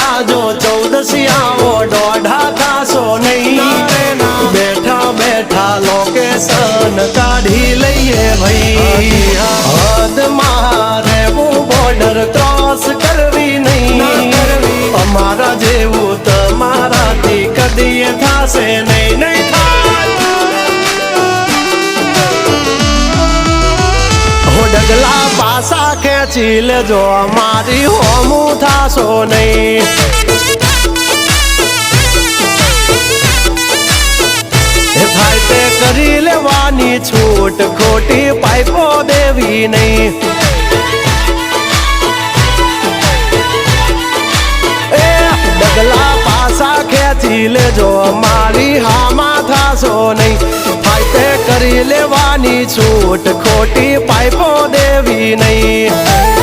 જાજો 14 આવો દોઢા થાશો નહીં બેઠા બેઠા લોકેશન કાઢી લઈએ ભાઈ હદ મારે હું બોર્ડર ક્રોસ કરવી નહીં અમારા જેવું તમારાથી કદી થાશે નહીં નહીં થાય હો ડગલા પાસા ખેંચી લેજો અમારી હોમું થાશો નહીં થાય તે કરી લેવાની છૂટ ખોટી પાઇપો દેવી નહીં એ ડગલા પાસા ખેંચી લેજો મારી હામાં થાશો નહીં થાય તે કરી લેવાની છૂટ ખોટી પાઇપો દેવી નહીં